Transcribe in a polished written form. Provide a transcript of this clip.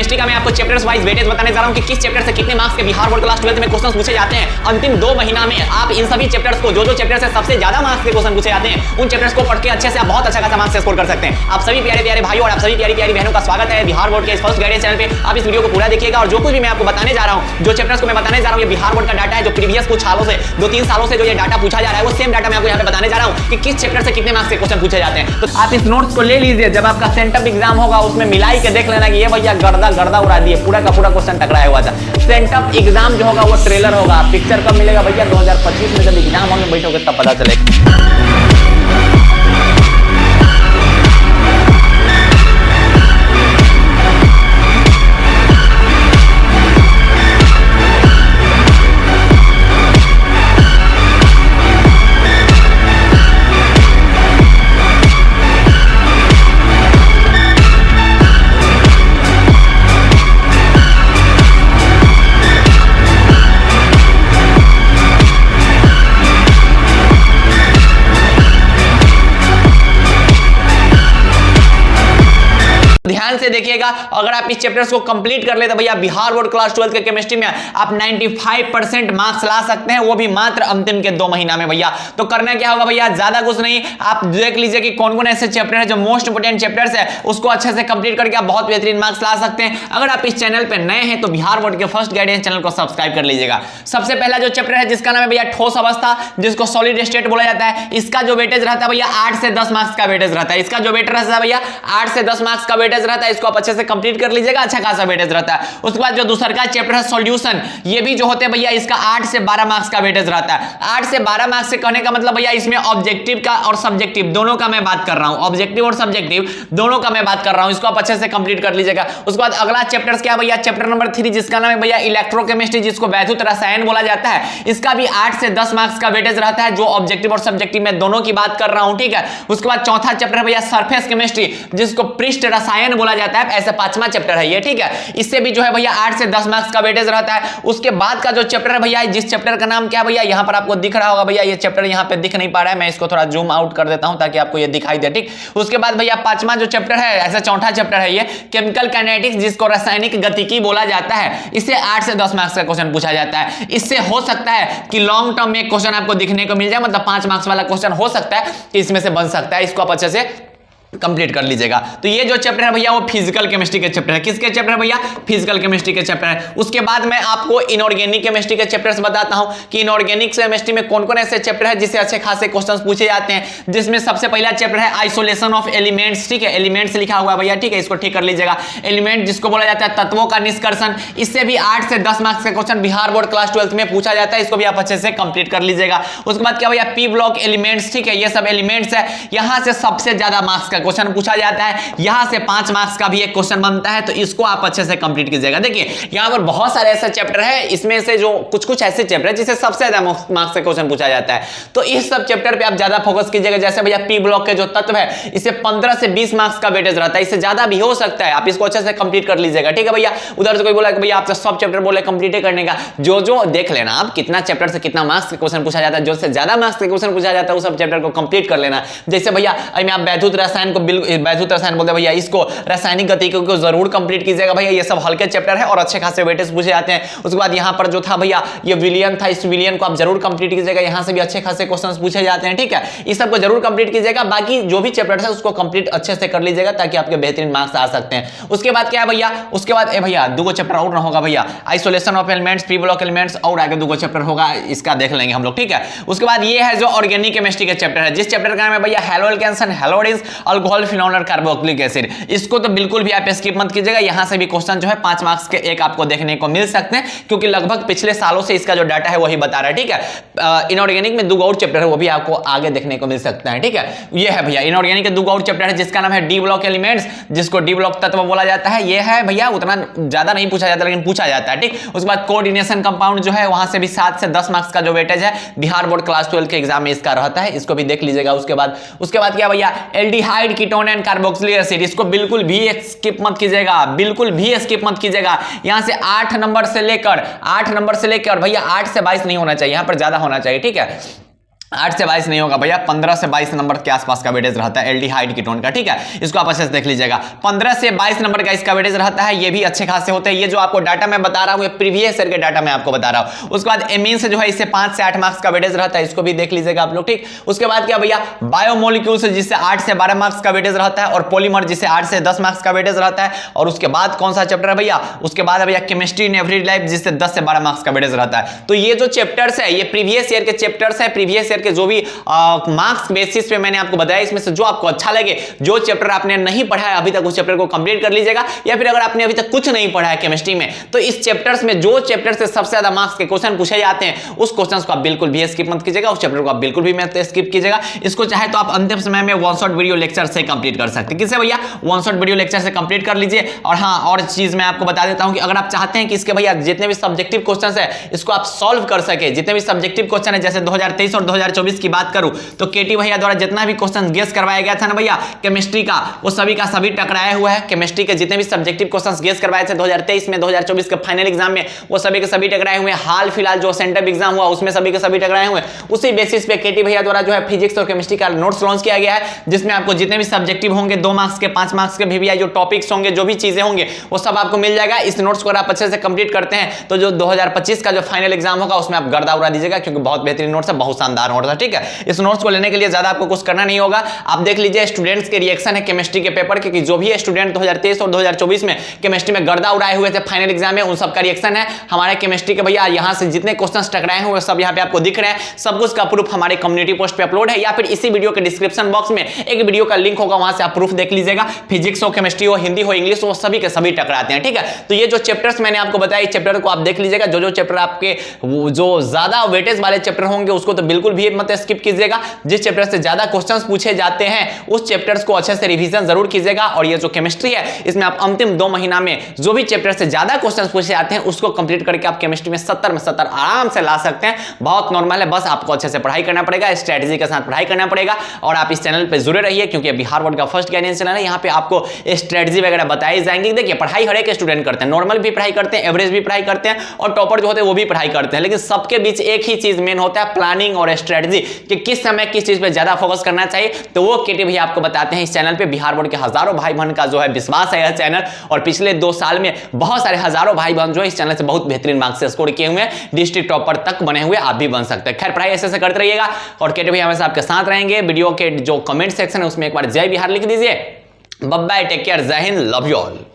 Chemistry का मैं आपको चैप्टर्स वाइज वेटेज बताने जा रहा हूं कि किस चैप्टर से कितने मार्क्स के बिहार बोर्ड क्लास 12 में क्वेश्चंस पूछे जाते हैं। अंतिम 2 महीना में आप इन सभी चैप्टर्स को जो चैप्टर से सबसे ज्यादा मार्क्स के क्वेश्चन पूछे जाते हैं उन चैप्टर्स को पढ़ के अच्छे से आप बहुत अच्छा खासा मार्क्स स्कोर कर सकते हैं। आप सभी प्यारे प्यारे भाइयों और आप सभी प्यारी प्यारी बहनों का स्वागत है बिहार बोर्ड के इस फर्स्ट गाइडेंस चैनल पे। आप इस वीडियो को पूरा देखिएगा और जो कुछ भी मैं आपको बताने जा रहा हूं, जो चैप्टर्स को मैं बताने जा रहा हूं, ये बिहार बोर्ड का डाटा है जो प्रीवियस कुछ सालों से 2-3 सालों से जो ये डाटा पूछा जा रहा है वो सेम डाटा मैं आपको यहां पे बताने जा रहा हूं कि किस चैप्टर से कितने मार्क्स के क्वेश्चन पूछे जाते हैं। तो आप इस नोट्स को ले लीजिए, जब आपका सेंटअप एग्जाम होगा उसमें मिलाई के देख लेना कि ये भैया गर्दा उड़ा दिए, पूरा का पूरा क्वेश्चन टकराया हुआ था। सेंटअप एग्जाम जो होगा वो ट्रेलर होगा। पिक्चर कब मिलेगा भैया? 2025 में जब एग्जाम होने बैठोगे तब पता चलेगा। ध्यान से देखिएगा, अगर आप इस चैप्टर्स को कंप्लीट कर ले तो भैया बिहार बोर्ड क्लास 12 के केमिस्ट्री में आप 95% मार्क्स ला सकते हैं, वो भी मात्र अंतिम के 2 महीना में भैया। तो करना क्या होगा भैया? ज्यादा कुछ नहीं, आप देख लीजिए कि कौन कौन ऐसे चैप्टर है जो मोस्ट इंपोर्टेंट चैप्टर्स है, उसको अच्छे से कंप्लीट करके आप बहुत बेहतरीन मार्क्स ला सकते हैं। अगर आप इस चैनल पर नए हैं तो बिहार बोर्ड के फर्स्ट गाइडेंस चैनल को सब्सक्राइब कर लीजिएगा। सबसे पहला जो चैप्टर है जिसका नाम है भैया ठोस अवस्था, जिसको सॉलिड स्टेट बोला जाता है, इसका जो वेटेज रहता है भैया 8 से 10 मार्क्स का वेटेज रहता है। इसका जो वेटेज रहता है भैया 8 से 10 मार्क्स का वेटेज रहता है, इसको आप अच्छे से कंप्लीट कर लीजिएगा, अच्छा खासा वेटेज रहता है। उसके बाद जो दूसरा का चैप्टर है सॉल्यूशन, ये भी जो होते हैं भैया इसका 8 से 12 मार्क्स का वेटेज रहता है। 8 से 12 मार्क्स से कहने का मतलब भैया इसमें ऑब्जेक्टिव का और सब्जेक्टिव दोनों का मैं बात कर रहा हूं, ऑब्जेक्टिव और सब्जेक्टिव दोनों का मैं बात कर रहा हूं, इसको आप अच्छे से कंप्लीट कर लीजिएगा। उसके बाद अगला चैप्टर क्या भैया? चैप्टर नंबर 3 जिसका नाम है भैया इलेक्ट्रोकेमिस्ट्री, जिसको वैद्युत रसायन बोला जाता है। इसका भी 8 से 10 मार्क्स का वेटेज रहता है, जो ऑब्जेक्टिव और सब्जेक्टिव में दोनों की बात कर रहा हूं, ठीक है। उसके बाद चौथा चैप्टर है भैया सरफेस केमिस्ट्री, जिसको पृष्ठ रसायन बोला जाता है, ऐसा 5वां चैप्टर है ये, ठीक है। इससे भी जो है भैया 8 से 10 मार्क्स का वेटेज रहता है। उसके बाद का जो चैप्टर है भैया, जिस चैप्टर का नाम क्या है भैया, यहां पर आपको दिख रहा होगा भैया, ये चैप्टर यहां पे दिख नहीं पा रहा है, मैं इसको थोड़ा जूम आउट कर देता हूं ताकि आपको ये दिखाई दे, ठीक। उसके बाद भैया 5वां जो चैप्टर है, ऐसा चौथा चैप्टर है ये केमिकल काइनेटिक्स, जिसको रासायनिक गतिकी बोला जाता है। इससे 8 से 10 मार्क्स का क्वेश्चन पूछा जाता है। इससे हो सकता है कि लॉन्ग टर्म में क्वेश्चन आपको दिखने को मिल जाए, मतलब 5 मार्क्स वाला क्वेश्चन हो सकता है कि इसमें से बन सकता है, इसको आप अच्छे से कंप्लीट कर लीजिएगा। तो ये जो चैप्टर है भैया वो फिजिकल केमिस्ट्री के चैप्टर है। किसके चैप्टर है भैया? फिजिकल केमिस्ट्री के चैप्टर है। उसके बाद मैं आपको इनऑर्गेनिक केमिस्ट्री के चैप्टर्स बताता हूं कि इनऑर्गेनिक केमिस्ट्री में कौन कौन ऐसे चैप्टर है जिससे अच्छे खासे क्वेश्चंस पूछे जाते हैं। जिसमें सबसे पहला चैप्टर है आइसोलेशन ऑफ एलिमेंट्स, ठीक है, एलिमेंट्स लिखा हुआ है भैया, ठीक है, इसको ठीक कर लीजिएगा। एलिमेंट जिसको बोला जाता है तत्वों का निष्कर्षण, इससे भी 8 से 10 मार्क्स का क्वेश्चन बिहार बोर्ड क्लास 12 में पूछा जाता है, इसको भी आप अच्छे से कंप्लीट कर लीजिएगा। उसके बाद क्या भैया? पी ब्लॉक एलिमेंट्स, ठीक है, ये सब एलिमेंट्स है, यहां से सबसे ज्यादा मार्क्स का क्वेश्चन पूछा जाता है, यहां से 5 मार्क्स का भी एक क्वेश्चन बनता है, तो इसको आप अच्छे से कंप्लीट कीजिएगा। देखिए यहां पर बहुत सारे ऐसे चैप्टर है, इसमें से जो कुछ ऐसे चैप्टर है जिससे सबसे ज्यादा मार्क्स का क्वेश्चन पूछा जाता है, तो इस सब चैप्टर पे आप ज्यादा फोकस कीजिएगा। जैसे भैया पी ब्लॉक के जो तत्व है, इसे 15 से 20 मार्क्स का वेटेज रहता है, इससे ज्यादा भी हो सकता है, आप इसको अच्छे से कंप्लीट कर लीजिएगा, ठीक है भैया। उधर से कोई बोला कि भैया आपसे सब चैप्टर बोले कंप्लीट करने का, जो देख लेना आप कितना चैप्टर से कितना मार्क्स का क्वेश्चन पूछा जाता है, जो से ज्यादा मार्क्स का क्वेश्चन पूछा जाता है उस सब चैप्टर को कंप्लीट कर लेना। जैसे भैया आप वैद्युत रसायन को वैद्युत रसायन बोलते हैं भैया, इसको रासायनिक गतिकी को जरूर कंप्लीट कीजिएगा भैया, ये सब हल्के चैप्टर है और अच्छे खासे वेटेज पूछे जाते हैं। उसके बाद यहां पर जो था भैया ये विलियन था, इस विलियन को आप जरूर कंप्लीट कीजिएगा, यहां से भी अच्छे खासे क्वेश्चंस पूछे जाते हैं, ठीक है, इस सब को जरूर कंप्लीट कीजिएगा। बाकी जो भी चैप्टर है उसको कंप्लीट अच्छे से कर लीजिएगा ताकि आपके बेहतरीन मार्क्स आ सकते हैं। उसके बाद क्या है भैया? उसके बाद भैया 2 चैप्टर और ना होगा भैया, isolation of elements, P block elements, और आगे 2 चैप्टर होगा, इसका देख लेंगे हम लोग, ठीक है। उसके बाद ये है जो ऑर्गेनिक केमिस्ट्री के चैप्टर है, जिस चैप्टर का नाम है भैया हैलोएल्केन्स, हैलोडिन्स, अल्कोहल, फिनोल, कार्बोक्सिलिक एसिड, इसको तो बिल्कुल भी आप स्किप मत कीजिएगा। यहां से भी क्वेश्चन जो है 5 मार्क्स के एक आपको देखने को मिल सकते हैं, क्योंकि लगभग पिछले सालों से इसका जो डाटा है वही बता रहा है, ठीक है। इनऑर्गेनिक में 2 और चैप्टर है, वो भी आपको आगे देखने को मिल सकता है, ठीक है। ये है भैया इनऑर्गेनिक के 2 और चैप्टर है, जिसका नाम है डी ब्लॉक एलिमेंट्स, जिसको डी ब्लॉक तत्व बोला जाता है। ये है भैया उतना ज्यादा नहीं पूछा जाता लेकिन पूछा जाता है, ठीक। उसके बाद कोऑर्डिनेशन कंपाउंड जो है, वहां से भी 7 से 10 मार्क्स का जो वेटेज है बिहार बोर्ड क्लास 12 के एग्जाम में इसका रहता है, इसको भी देख लीजिएगा। उसके बाद क्या भैया? Aldehyde, ketone and carboxylic acid, इसको बिल्कुल भी स्किप मत कीजिएगा, बिल्कुल भी स्किप मत कीजिएगा। यहां से 8 नंबर से लेकर भैया 8 से 22 नहीं होना चाहिए, यहां पर ज्यादा होना चाहिए, ठीक है। 8 से 22 नहीं होगा भैया, 15 से 22 नंबर के आसपास का वेटेज रहता है एल्डिहाइड कीटोन का, ठीक है। इसको आप अच्छे से देख लीजिएगा, 15 से 22 नंबर का इसका वेटेज रहता है। ये भी अच्छे खासे होते हैं। ये जो आपको डाटा मैं बता रहा हूँ, ये प्रीवियस ईयर के डाटा मैं आपको बता रहा हूँ। उसके बाद एमीन से जो है इससे 5 से 8 मार्क्स का वेटेज रहता है, इसको भी देख लीजिएगा आप लोग, ठीक। उसके बाद क्या भैया, बायोमोलिक्यूल्स जिससे 8 से 12 मार्क्स का वेटेज रहता है, और पॉलीमर जिससे 8 से 10 मार्क्स का वेटेज रहता है। और उसके बाद कौन सा चैप्टर है भैया, उसके बाद है भैया केमिस्ट्री इन एवरीडे लाइफ जिससे 10 से 12 मार्क्स का वेटेज रहता है। तो ये जो चैप्टर्स है ये प्रीवियस ईयर के चैप्टर्स है, प्रीवियस ईयर के जो भी मार्क्स बेसिस पे मैंने आपको बताया, इसमें से जो आपको अच्छा लगे, जो चैप्टर आपने नहीं पढ़ा है अभी तक, उस चैप्टर को कंप्लीट कर लीजिएगा। या फिर अगर आपने अभी तक कुछ नहीं पढ़ा है केमिस्ट्री में, तो इस चैप्टर्स में जो चैप्टर से सबसे ज्यादा मार्क्स के क्वेश्चन पूछे जाते हैं, उस क्वेश्चन को आप बिल्कुल भी स्किप मत कीजिएगा, उस चैप्टर को आप बिल्कुल भी मत स्किप कीजिएगा। इसको चाहे तो आप अंतिम समय में वन शॉट वीडियो लेक्चर से कंप्लीट कर सकते हैं। किससे भैया, वन शॉट वीडियो लेक्चर से कंप्लीट कर लीजिए। और हाँ, और चीज मैं आपको बता देता हूं कि अगर आप चाहते हैं कि इसके भैया जितने भी सब्जेक्टिव क्वेश्चन है इसको आप सॉल्व कर सके, जितने भी सब्जेक्टिव क्वेश्चन है, जैसे 2023 और 2024 की बात करूं तो केटी भैया द्वारा जितना भी क्वेश्चन गेस करवाया गया था ना भैया केमिस्ट्री का, वो सभी का सभी टकराया हुआ है। केमिस्ट्री के जितने भी सब्जेक्टिव क्वेश्चंस गेस करवाए थे 2023 में, 2024 के फाइनल एग्जाम में, वो सभी के सभी टकराए हुए हैं। हाल फिलहाल जो सेंटर एग्जाम हुआ उसमें सभी के सभी टकराए हुए हैं। उसी बेसिस पे केटी भैया द्वारा जो है फिजिक्स और केमिस्ट्री का नोट्स लॉन्च किया गया है, जिसमें आपको जितने भी सब्जेक्टिव होंगे 2 मार्क्स के, 5 मार्क्स के भी जो टॉपिक्स होंगे, जो भी चीजें होंगे, वो सब आपको मिल जाएगा। इस नोट्स को आप अच्छे से कंप्लीट करते हैं तो जो 2025 का जो फाइनल एग्जाम होगा उसमें आप गर्दा उड़ा दीजिएगा, क्योंकि बहुत बेहतरीन नोट्स है, बहुत शानदार नोट्स है, ठीक है। इस नोट्स को लेने के लिए ज्यादा आपको कुछ करना नहीं होगा। आप देख लीजिए स्टूडेंट्स के रिएक्शन है केमिस्ट्री के पेपर के, कि जो भी स्टूडेंट 2023 और 2024 में केमिस्ट्री में गर्दा उड़ाए हुए थे फाइनल एग्जाम में, उन सब का रिएक्शन है हमारे केमिस्ट्री के भैया। यहां से जितने क्वेश्चंस टकराए हुए सब यहां पे आपको दिख रहे हैं। सब कुछ का प्रूफ हमारे कम्युनिटी पोस्ट पे अपलोड है, या फिर इसी वीडियो के डिस्क्रिप्शन बॉक्स में एक वीडियो का लिंक होगा, वहां से आप प्रूफ देख लीजिएगा। फिजिक्स हो, केमिस्ट्री हो, हिंदी हो, इंग्लिश हो, सभी के सभी टकराते हैं, ठीक है। तो ये जो चैप्टर्स मैंने आपको बताया, इस चैप्टर को आप देख लीजिएगा। जो चैप्टर आपके जो ज्यादा वेटेज वाले चैप्टर होंगे उसको तो बिल्कुल भी मत स्किप कीजिएगा। जिस चैप्टर से ज्यादा क्वेश्चंस पूछे जाते हैं उस चैप्टर्स को अच्छे से रिवीजन जरूर कीजिएगा। और ये जो केमिस्ट्री है इसमें आप अंतिम 2 महीना में जो भी चैप्टर से ज्यादा क्वेश्चंस पूछे जाते हैं उसको कंप्लीट करके आप केमिस्ट्री में 70 में 70 आराम से ला सकते हैं। बहुत नॉर्मल है, बस आपको अच्छे से पढ़ाई करना पड़ेगा, स्ट्रेटजी के साथ पढ़ाई करना पड़ेगा। और आप इस चैनल पे जुड़े रहिए, क्योंकि बिहार बोर्ड का फर्स्ट गाइडेंस चैनल है। यहाँ पे आपको स्ट्रेटजी वगैरह बताई जाएंगी। देखिए पढ़ाई हर एक स्टूडेंट करते हैं, नॉर्मल भी पढ़ाई करते हैं, एवरेज भी पढ़ाई करते हैं, और टॉपर जो होते हैं वो भी पढ़ाई करते हैं, लेकिन सबके बीच एक ही चीज मेन होता है, प्लानिंग और स्ट्रेटजी, कि किस समय किस चीज पे ज्यादा फोकस करना चाहिए। तो वो केटी भैया आपको बताते हैं इस चैनल पे। बिहार बोर्ड के हजारों भाई बहन का जो है विश्वास है यह चैनल, और पिछले 2 साल में बहुत सारे हजारों भाई बहन जो है इस चैनल से बहुत बेहतरीन मार्क्स से स्कोर किए हुए हैं, डिस्ट्रिक्ट टॉपर तक बने हुए आप भी बन सकते हैं। खैर पढ़ाई ऐसे करते रहिएगा, और केटी भैया हमेशा आपके साथ रहेंगे। वीडियो के जो कमेंट सेक्शन है उसमें एक बार जय बिहार लिख दीजिए। बाय बाय, टेक केयर, जय हिंद, लव यू ऑल।